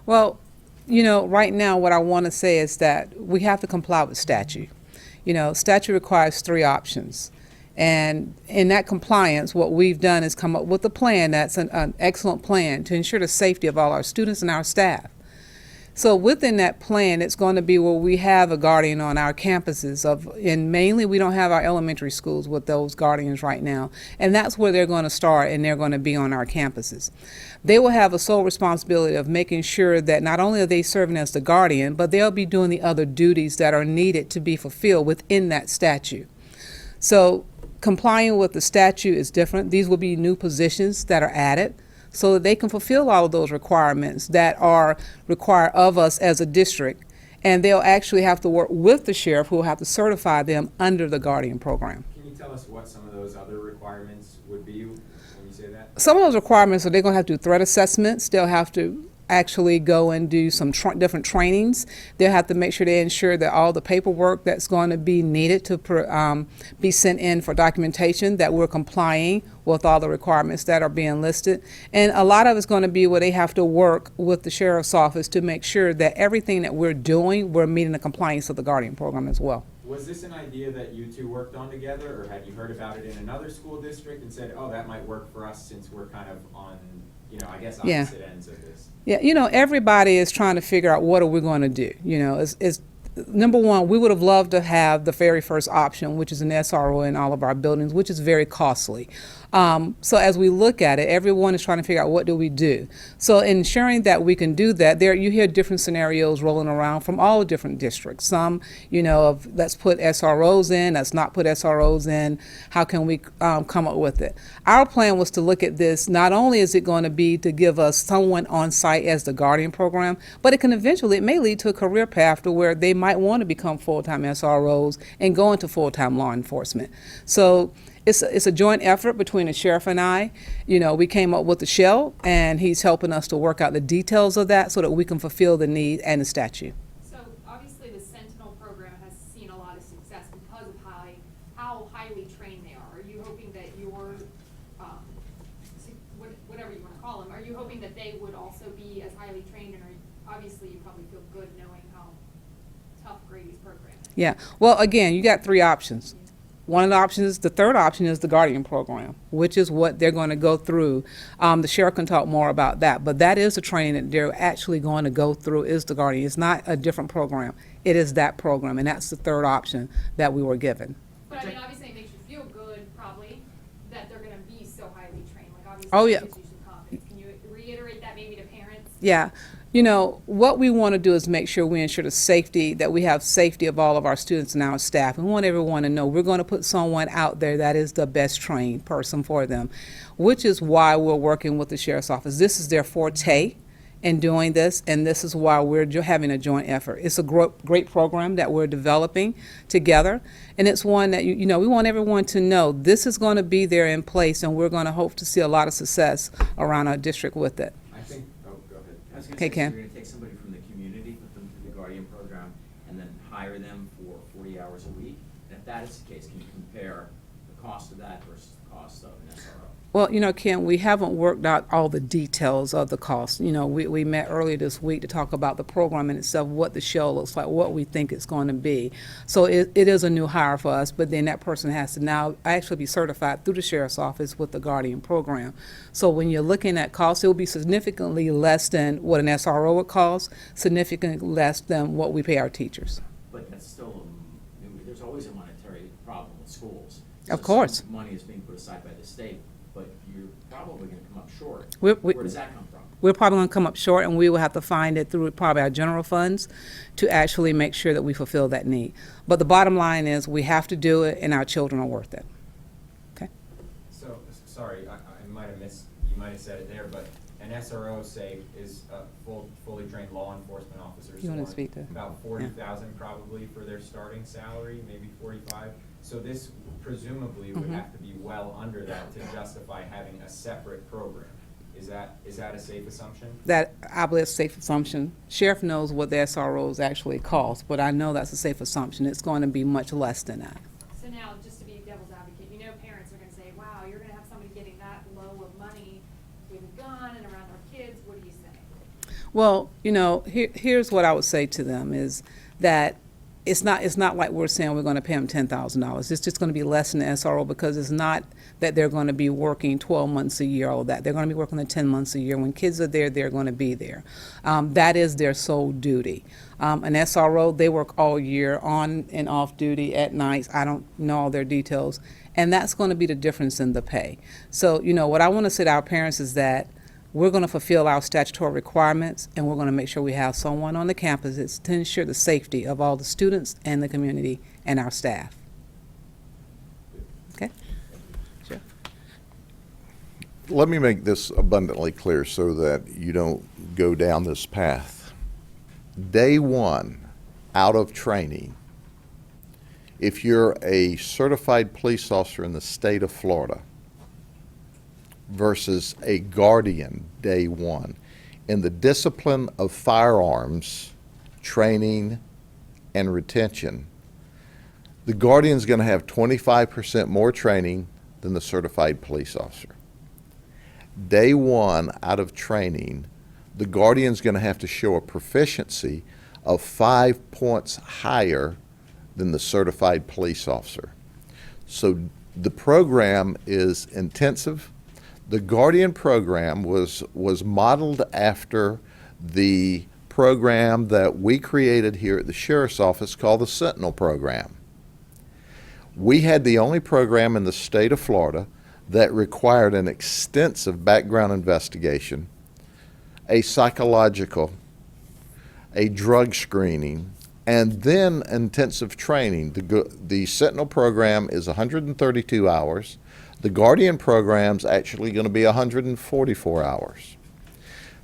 Well, right now what I want to say is that we have to comply with statute. Statute requires three options. And in that compliance, what we've done is come up with a plan that's an excellent plan to ensure the safety of all our students and our staff. So within that plan, it's going to be where we have a guardian on our campuses and mainly we don't have our elementary schools with those guardians right now. And that's where they're going to start, and they're going to be on our campuses. They will have a sole responsibility of making sure that not only are they serving as the guardian, but they'll be doing the other duties that are needed to be fulfilled within that statute. So complying with the statute is different. These will be new positions that are added, so that they can fulfill all of those requirements that are required of us as a district. And they'll actually have to work with the sheriff, who will have to certify them under the Guardian program. Can you tell us what some of those other requirements would be when you say that? Some of those requirements are they're going to have to do threat assessments. They'll have to actually go and do some different trainings. They'll have to make sure they ensure that all the paperwork that's going to be needed to be sent in for documentation, that we're complying with all the requirements that are being listed. And a lot of it's going to be where they have to work with the sheriff's office to make sure that everything that we're doing, we're meeting the compliance of the Guardian program as well. Was this an idea that you two worked on together, or had you heard about it in another school district and said, oh, that might work for us since we're kind of on, I guess opposite ends of this? Yeah, everybody is trying to figure out what are we going to do. It's number one, we would have loved to have the very first option, which is an SRO in all of our buildings, which is very costly. So as we look at it, everyone is trying to figure out what do we do. So ensuring that we can do that, you hear different scenarios rolling around from all different districts. Some, of let's put SROs in, let's not put SROs in. How can we come up with it? Our plan was to look at this. Not only is it going to be to give us someone on site as the Guardian program, but it may lead to a career path to where they might want to become full-time SROs and go into full-time law enforcement. So it's a joint effort between the sheriff and I. We came up with the shell, and he's helping us to work out the details of that so that we can fulfill the need and the statute. So obviously the Sentinel program has seen a lot of success because of how highly trained they are. Are you hoping that whatever you want to call them, are you hoping that they would also be as highly trained? And obviously you probably feel good knowing how tough Grady's program is. Yeah. Well, again, you got three options. One of the third option is the Guardian program, which is what they're going to go through. The sheriff can talk more about that, but that is the training that they're actually going to go through, is the Guardian. It's not a different program. It is that program, and that's the third option that we were given. But obviously it makes you feel good, probably, that they're going to be so highly trained. Obviously Oh, yeah. It gives you some confidence. Can you reiterate that maybe to parents? Yeah. What we want to do is make sure we ensure that we have safety of all of our students and our staff. We want everyone to know we're going to put someone out there that is the best trained person for them, which is why we're working with the sheriff's office. This is their forte in doing this, and this is why we're having a joint effort. It's a great program that we're developing together, and it's one that, we want everyone to know this is going to be there in place, and we're going to hope to see a lot of success around our district with it. I was going to Okay, say, Ken. so you're going to take somebody from the community, put them through the Guardian program, and then hire them for 40 hours a week? And if that is the case, can you compare the cost of that versus the cost of an SRO? Well, Ken, we haven't worked out all the details of the cost. We met earlier this week to talk about the program in itself, what the show looks like, what we think it's going to be. So it is a new hire for us, but then that person has to now actually be certified through the sheriff's office with the Guardian program. So when you're looking at costs, it will be significantly less than what an SRO would cost, significantly less than what we pay our teachers. But that's still, there's always a monetary problem with schools. Of course. Some money is being put aside by the state, but you're probably going to come up short. Where does that come from? We're probably going to come up short, and we will have to find it through probably our general funds to actually make sure that we fulfill that need. But the bottom line is we have to do it, and our children are worth it. Okay? So, sorry, I might have missed, you might have said it there, but an SRO, say, is a fully trained law enforcement officer. You want to speak to about 40,000 probably for their starting salary, maybe 45. So this presumably would have to be well under that to justify having a separate program. Is that a safe assumption? That, I believe, is a safe assumption. Sheriff knows what the SROs actually cost, but I know that's a safe assumption. It's going to be much less than that. So now, just to be devil's advocate, parents are going to say, wow, you're going to have somebody getting that low of money with a gun and around our kids. What do you say? Well, here's what I would say to them is that it's not like we're saying we're going to pay them $10,000. It's just going to be less than the SRO because it's not that they're going to be working 12 months a year, all that. They're going to be working the 10 months a year. When kids are there, they're going to be there. That is their sole duty. An SRO, they work all year on and off duty at nights. I don't know all their details. And that's going to be the difference in the pay. So, what I want to say to our parents is that we're going to fulfill our statutory requirements, and we're going to make sure we have someone on the campuses to ensure the safety of all the students and the community and our staff. Okay? Sure. Let me make this abundantly clear so that you don't go down this path. Day one, out of training, if you're a certified police officer in the state of Florida versus a guardian day one, in the discipline of firearms training and retention, the guardian's going to have 25% more training than the certified police officer. Day one out of training, the guardian's going to have to show a proficiency of 5 points higher than the certified police officer. So the program is intensive. The Guardian program was modeled after the program that we created here at the Sheriff's Office called the Sentinel program. We had the only program in the state of Florida that required an extensive background investigation, a psychological, a drug screening, and then intensive training. The Sentinel program is 132 hours. The Guardian program's actually going to be 144 hours.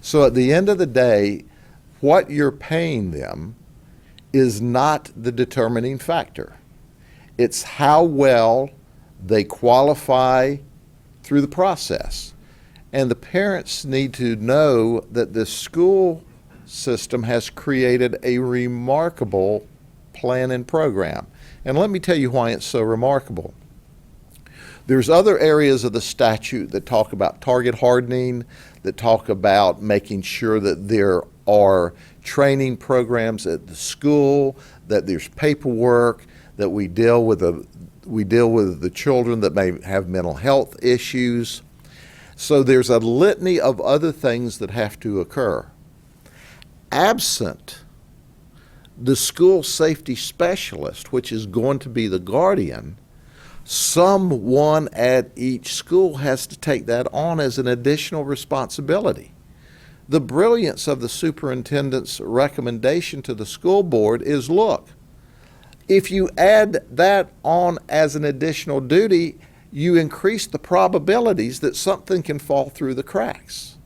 So at the end of the day, what you're paying them is not the determining factor. It's how well they qualify through the process. And the parents need to know that the school system has created a remarkable plan and program. And let me tell you why it's so remarkable. There's other areas of the statute that talk about target hardening, that talk about making sure that there are training programs at the school, that there's paperwork, that we deal with the children that may have mental health issues. So there's a litany of other things that have to occur. Absent the school safety specialist, which is going to be the guardian, someone at each school has to take that on as an additional responsibility. The brilliance of the superintendent's recommendation to the school board is, look, if you add that on as an additional duty, you increase the probabilities that something can fall through the cracks.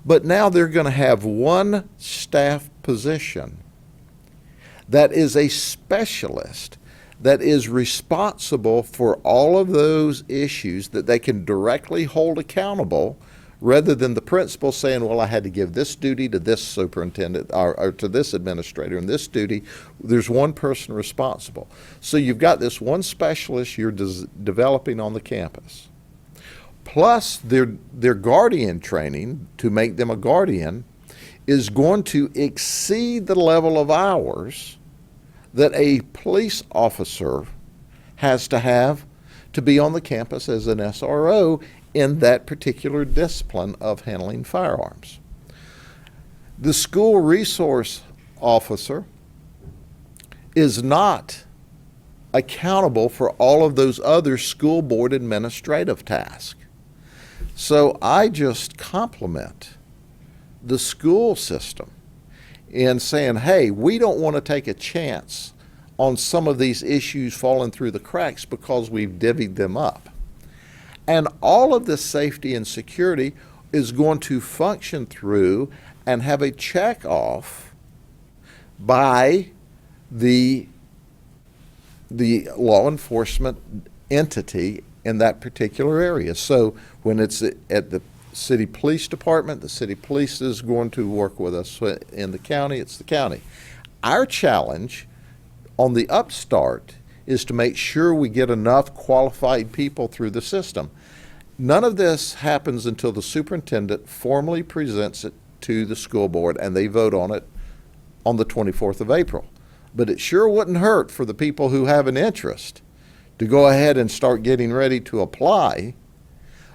But now they're going to have one staff position that is a specialist that is responsible for all of those issues that they can directly hold accountable, rather than the principal saying, well, I had to give this duty to this superintendent or to this administrator, and this duty, there's one person responsible. So you've got this one specialist you're developing on the campus. Plus their guardian training to make them a guardian is going to exceed the level of hours that a police officer has to be on the campus as an SRO in that particular discipline of handling firearms. The school resource officer is not accountable for all of those other school board administrative tasks. So I just compliment the school system in saying, hey, we don't want to take a chance on some of these issues falling through the cracks because we've divvied them up. And all of this safety and security is going to function through and have a check off by the law enforcement entity in that particular area. So when it's at the city police department, the city police is going to work with us. In the county, it's the county. Our challenge on the upstart is to make sure we get enough qualified people through the system. None of this happens until the superintendent formally presents it to the school board and they vote on it on the 24th of April. But it sure wouldn't hurt for the people who have an interest to go ahead and start getting ready to apply,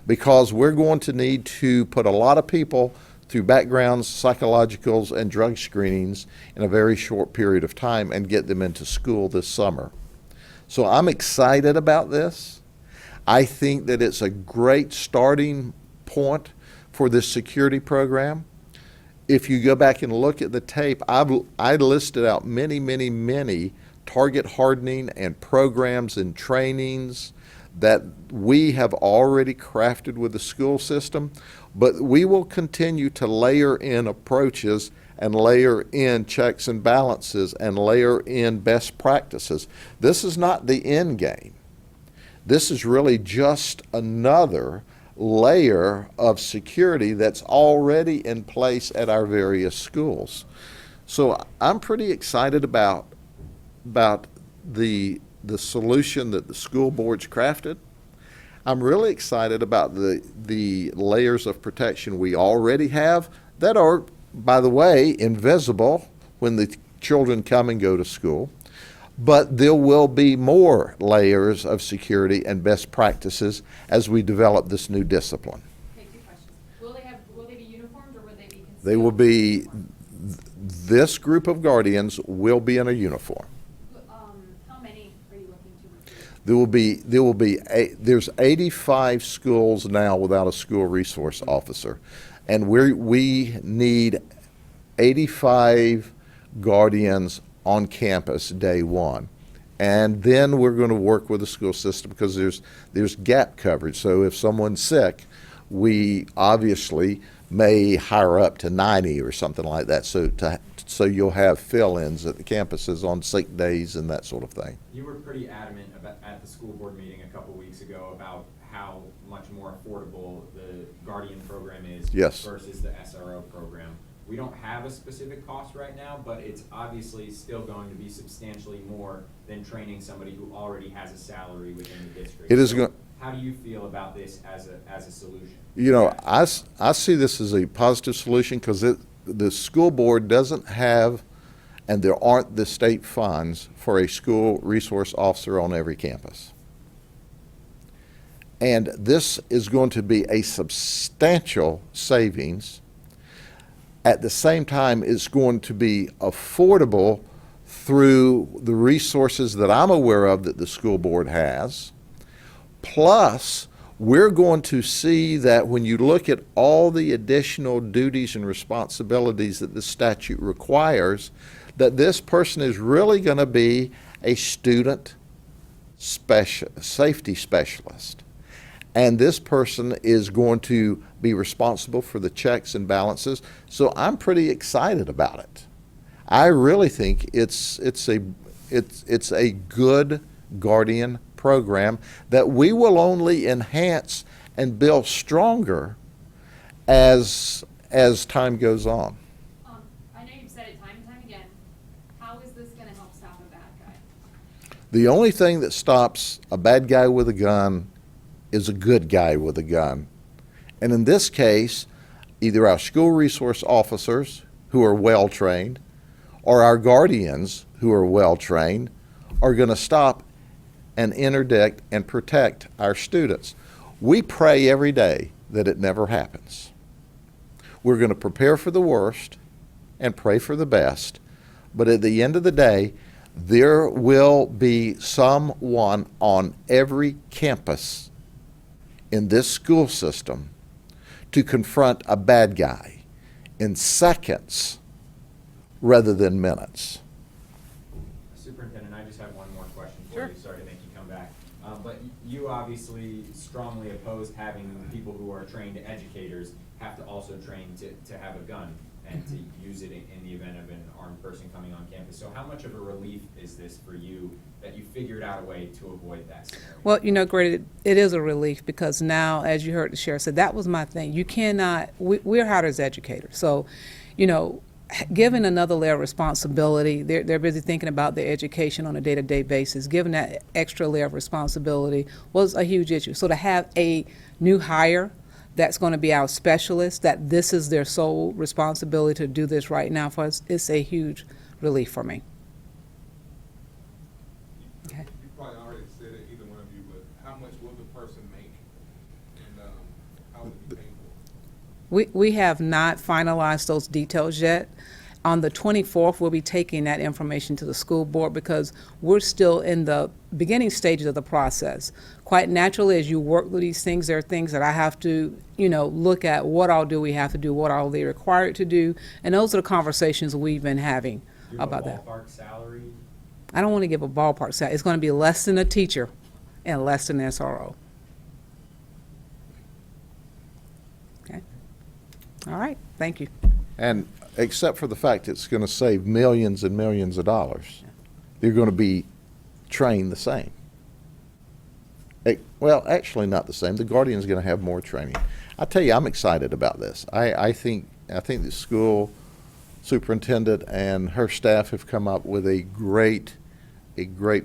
because we're going to need to put a lot of people through backgrounds, psychologicals, and drug screenings in a very short period of time and get them into school this summer. So I'm excited about this. I think that it's a great starting point for this security program. If you go back and look at the tape, I listed out many target hardening and programs and trainings that we have already crafted with the school system, but we will continue to layer in approaches and layer in checks and balances and layer in best practices. This is not the end game. This is really just another layer of security that's already in place at our various schools. So I'm pretty excited about the solution that the school board's crafted. I'm really excited about the layers of protection we already have that are, by the way, invisible when the children come and go to school. But there will be more layers of security and best practices as we develop this new discipline. Okay, two questions. Will they be uniformed or will they be concealed? They will be, this group of guardians will be in a uniform. How many are you looking to recruit? There's 85 schools now without a school resource officer. And we need 85 guardians on campus day one. And then we're going to work with the school system because there's gap coverage. So if someone's sick, we obviously may hire up to 90 or something like that. So you'll have fill-ins at the campuses on sick days and that sort of thing. You were pretty adamant at the school board meeting a couple weeks ago about how much more affordable the Guardian program is Yes. versus the SRO program. We don't have a specific cost right now, but it's obviously still going to be substantially more than training somebody who already has a salary within the district. It is So go- how do you feel about this as a solution? You know, I see this as a positive solution because the school board doesn't have, and there aren't the state funds for a school resource officer on every campus. And this is going to be a substantial savings. At the same time, it's going to be affordable through the resources that I'm aware of that the school board has. Plus, we're going to see that when you look at all the additional duties and responsibilities that the statute requires, that this person is really going to be a student safety specialist. And this person is going to be responsible for the checks and balances. So I'm pretty excited about it. I really think it's a good Guardian program that we will only enhance and build stronger as time goes on. I know you've said it time and time again. How is this going to help stop a bad guy? The only thing that stops a bad guy with a gun is a good guy with a gun. And in this case, either our school resource officers who are well trained or our guardians who are well trained are going to stop and interdict and protect our students. We pray every day that it never happens. We're going to prepare for the worst and pray for the best, but at the end of the day, there will be someone on every campus in this school system to confront a bad guy in seconds rather than minutes. Superintendent, I just have one more question for Sure. you. Sorry to make you come back. But you obviously strongly opposed having people who are trained educators have to also train to have a gun and to use it in the event of an armed person coming on campus. So how much of a relief is this for you that you figured out a way to avoid that scenario? Well, you know, Grady, it is a relief because now, as you heard the sheriff say, that was my thing. You cannot, we're hired as educators. So, you know, given another layer of responsibility, they're busy thinking about their education on a day-to-day basis. Given that extra layer of responsibility was a huge issue. So to have a new hire that's going to be our specialist, that this is their sole responsibility to do this right now for us, it's a huge relief for me. Okay. You probably already said it, either one of you, but how much will the person make? And how will it be paid for? We have not finalized those details yet. On the 24th, we'll be taking that information to the school board because we're still in the beginning stages of the process. Quite naturally, as you work with these things, there are things that I have to, look at what all do we have to do, what are they required to do, and those are the conversations we've been having Do you have a about that. ballpark salary? I don't want to give a ballpark salary. It's going to be less than a teacher and less than an SRO. Okay. All right. Thank you. And except for the fact it's going to save millions and millions of dollars, they're going to be trained the same. Well, actually not the same. The Guardian's going to have more training. I tell you, I'm excited about this. I think the school superintendent and her staff have come up with a great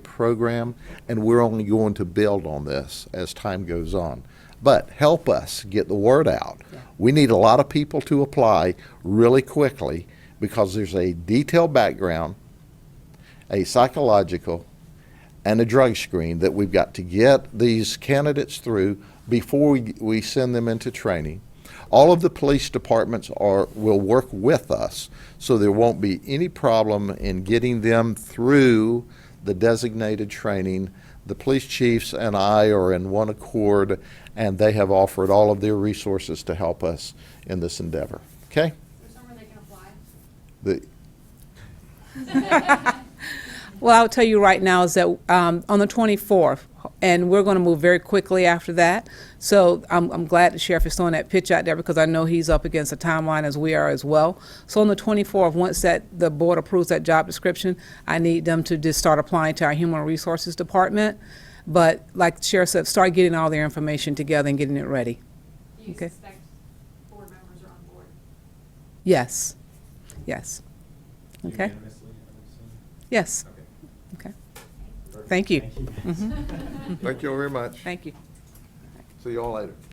program, and we're only going to build on this as time goes on. But help us get the word out. Yeah. We need a lot of people to apply really quickly because there's a detailed background, a psychological, and a drug screen that we've got to get these candidates through before we send them into training. All of the police departments will work with us, so there won't be any problem in getting them through the designated training. The police chiefs and I are in one accord, and they have offered all of their resources to help us in this endeavor. Okay? Is there somewhere they can apply? Well, I'll tell you right now is that on the 24th, and we're going to move very quickly after that. So I'm glad the sheriff is throwing that pitch out there because I know he's up against a timeline as we are as well. So on the 24th, once the board approves that job description, I need them to just start applying to our human resources department. But like the sheriff said, start getting all their information together and getting it ready. Do you Okay. suspect board members are on board? Yes. Yes. Okay. Unanimously, I would assume? Yes. Okay. Okay. Perfect. Thank you. Thank you. Thank you all very much. Thank you. See you all later.